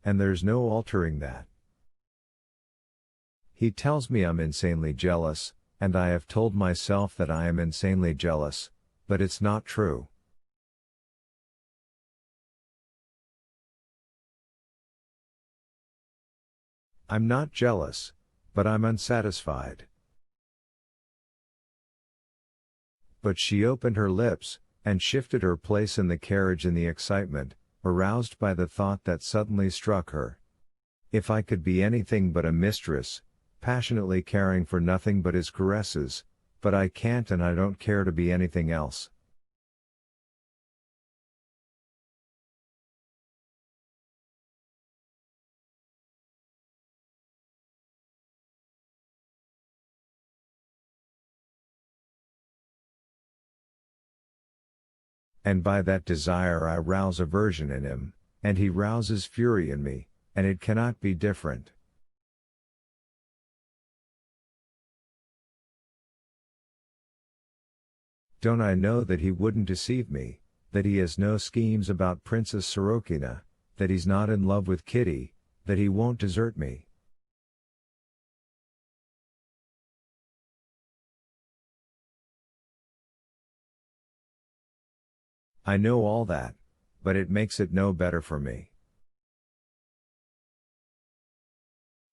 and there's no altering that. He tells me I'm insanely jealous, and I have told myself that I am insanely jealous, but it's not true. I'm not jealous, but I'm unsatisfied. But she opened her lips, and shifted her place in the carriage in the excitement, aroused by the thought that suddenly struck her. If I could be anything but a mistress, passionately caring for nothing but his caresses, but I can't and I don't care to be anything else. And by that desire I rouse aversion in him, and he rouses fury in me, and it cannot be different. Don't I know that he wouldn't deceive me, that he has no schemes about Princess Sorokina, that he's not in love with Kitty, that he won't desert me? I know all that, but it makes it no better for me.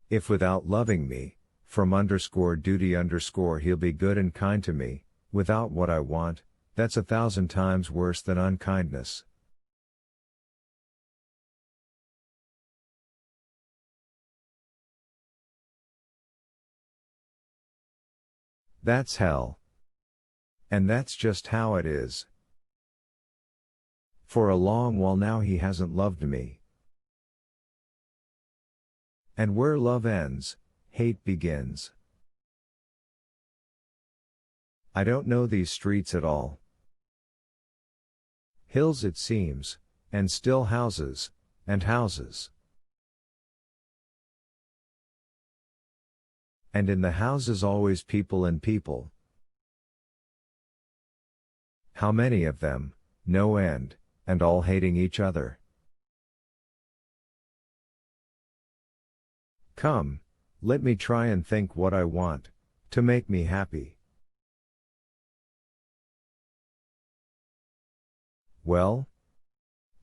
If without loving me, from _duty he'll be good and kind to me, without what I want, that's 1,000 times worse than unkindness. That's hell. And that's just how it is. For a long while now he hasn't loved me. And where love ends, hate begins. I don't know these streets at all. Hills it seems, and still houses, and houses. And in the houses always people and people. How many of them, no end, and all hating each other. Come, let me try and think what I want, to make me happy. Well?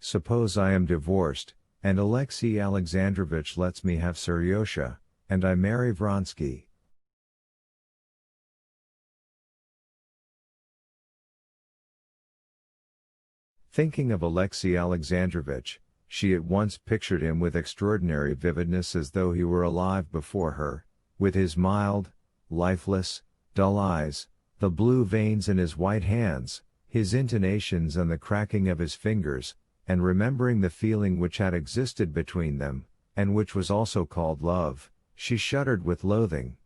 Suppose I am divorced, and Alexei Alexandrovich lets me have Seryosha, and I marry Vronsky. Thinking of Alexei Alexandrovich, she at once pictured him with extraordinary vividness as though he were alive before her, with his mild, lifeless, dull eyes, the blue veins in his white hands, his intonations and the cracking of his fingers, and remembering the feeling which had existed between them, and which was also called love, she shuddered with loathing.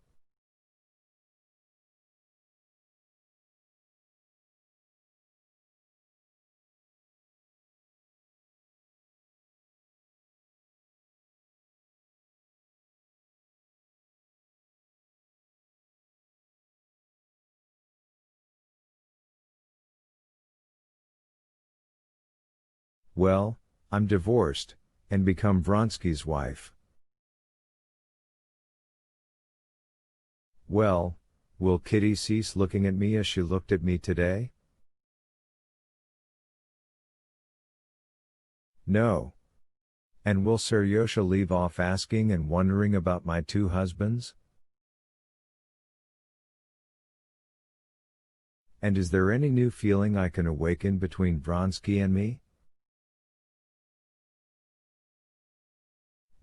Well, I'm divorced, and become Vronsky's wife. Well, will Kitty cease looking at me as she looked at me today? No. And will Seryosha leave off asking and wondering about my two husbands? And is there any new feeling I can awaken between Vronsky and me?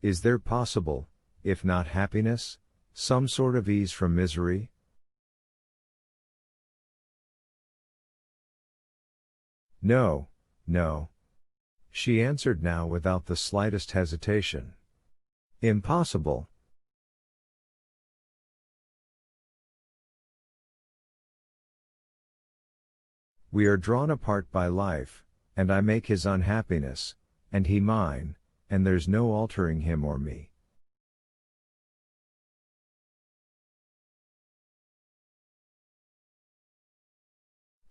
Is there possible, if not happiness, some sort of ease from misery? No, no. She answered now without the slightest hesitation. Impossible. We are drawn apart by life, and I make his unhappiness, and he mine, and there's no altering him or me.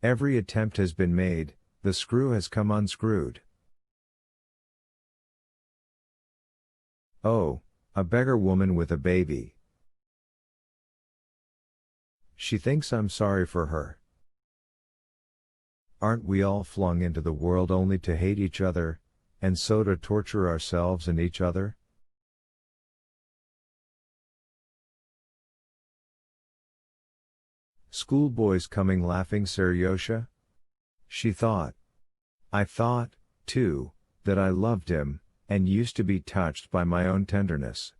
Every attempt has been made, the screw has come unscrewed. Oh, a beggar woman with a baby. She thinks I'm sorry for her. Aren't we all flung into the world only to hate each other, and so to torture ourselves and each other? Schoolboys coming laughing, Seryosha? She thought. I thought, too, that I loved him, and used to be touched by my own tenderness.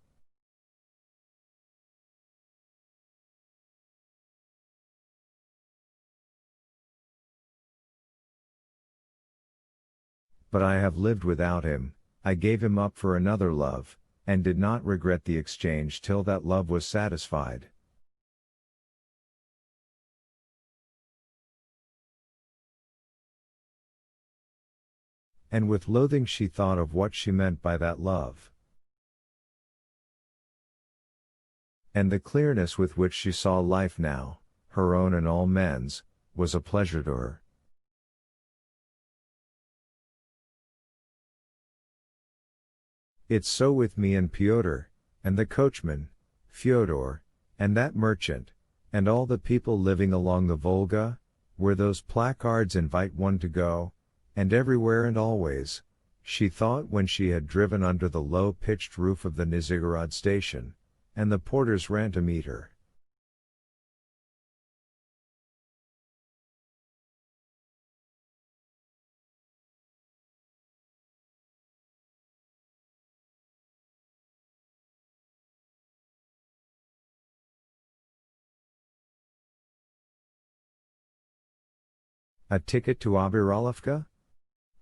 But I have lived without him, I gave him up for another love, and did not regret the exchange till that love was satisfied. And with loathing she thought of what she meant by that love. And the clearness with which she saw life now, her own and all men's, was a pleasure to her. It's so with me and Pyotr, and the coachman, Fyodor, and that merchant, and all the people living along the Volga, where those placards invite one to go, and everywhere and always, she thought when she had driven under the low-pitched roof of the Nizhegorod station, and the porters ran to meet her. A ticket to Abiralovka?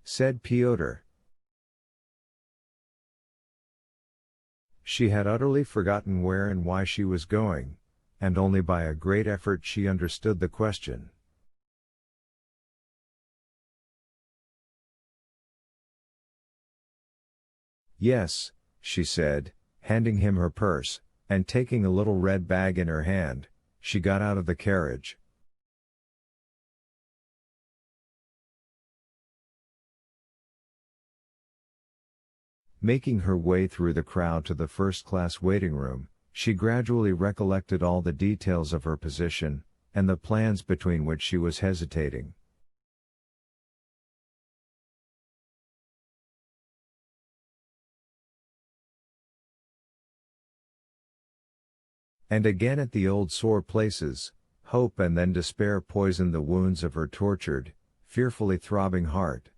Said Pyotr. She had utterly forgotten where and why she was going, and only by a great effort she understood the question. Yes, she said, handing him her purse, and taking a little red bag in her hand, she got out of the carriage. Making her way through the crowd to the first-class waiting room, she gradually recollected all the details of her position, and the plans between which she was hesitating. And again at the old sore places, hope and then despair poisoned the wounds of her tortured, fearfully throbbing heart.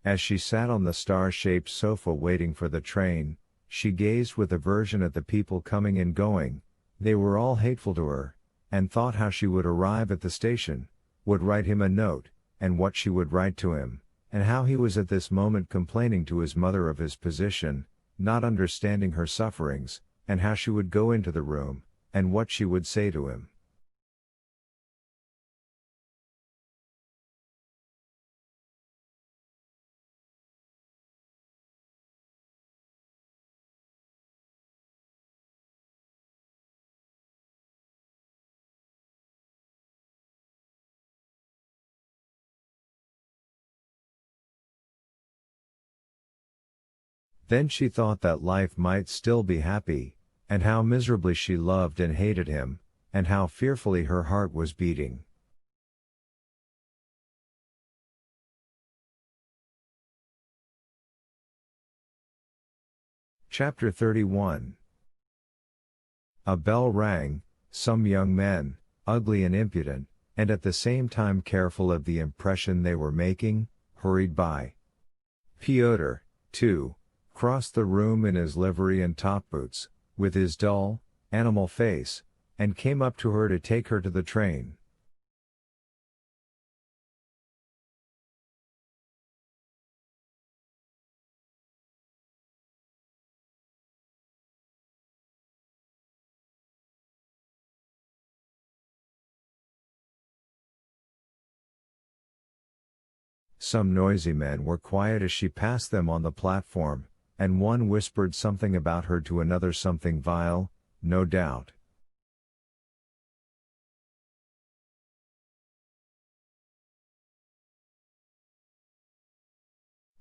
As she sat on the star-shaped sofa waiting for the train, she gazed with aversion at the people coming and going. They were all hateful to her, and thought how she would arrive at the station, would write him a note, and what she would write to him, and how he was at this moment complaining to his mother of his position, not understanding her sufferings, and how she would go into the room, and what she would say to him. Then she thought that life might still be happy, and how miserably she loved and hated him, and how fearfully her heart was beating. Chapter 31. A bell rang. Some young men, ugly and impudent, and at the same time careful of the impression they were making, hurried by. Pyotr, too, crossed the room in his livery and top boots, with his dull, animal face, and came up to her to take her to the train. Some noisy men were quiet as she passed them on the platform, and one whispered something about her to another, something vile, no doubt.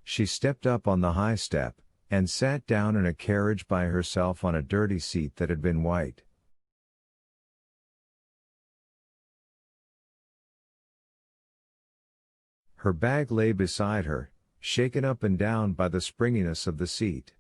She stepped up on the high step, and sat down in a carriage by herself on a dirty seat that had been white. Her bag lay beside her, shaken up and down by the springiness of the seat.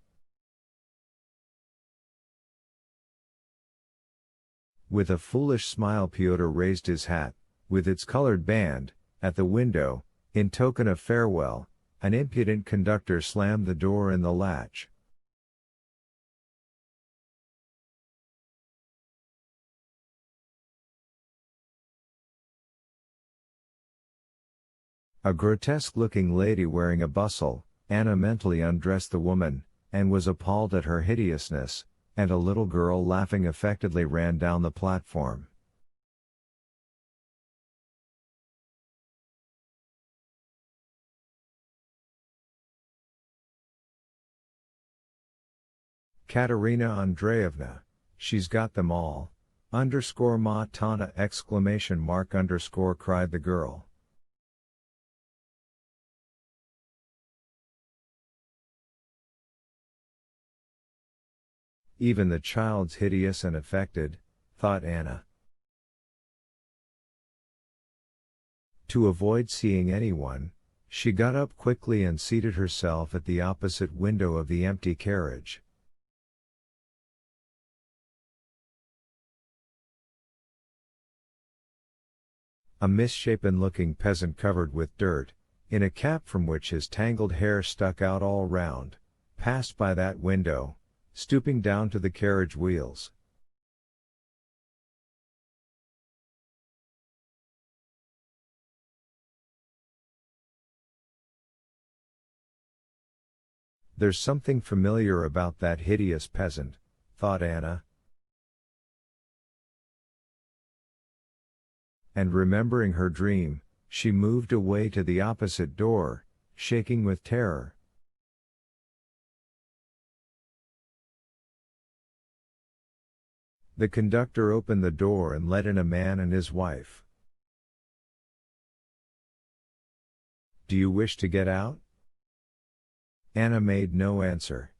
With a foolish smile Pyotr raised his hat, with its colored band, at the window. In token of farewell, an impudent conductor slammed the door in the latch. A grotesque-looking lady wearing a bustle, Anna mentally undressed the woman, and was appalled at her hideousness, and a little girl laughing affectedly ran down the platform. Katerina Andreevna, she's got them all, _ma tana ! Cried the girl. Even the child's hideous and affected, thought Anna. To avoid seeing anyone, she got up quickly and seated herself at the opposite window of the empty carriage. A misshapen-looking peasant covered with dirt, in a cap from which his tangled hair stuck out all round, passed by that window, stooping down to the carriage wheels. There's something familiar about that hideous peasant, thought Anna. And remembering her dream, she moved away to the opposite door, shaking with terror. The conductor opened the door and let in a man and his wife. Do you wish to get out? Anna made no answer.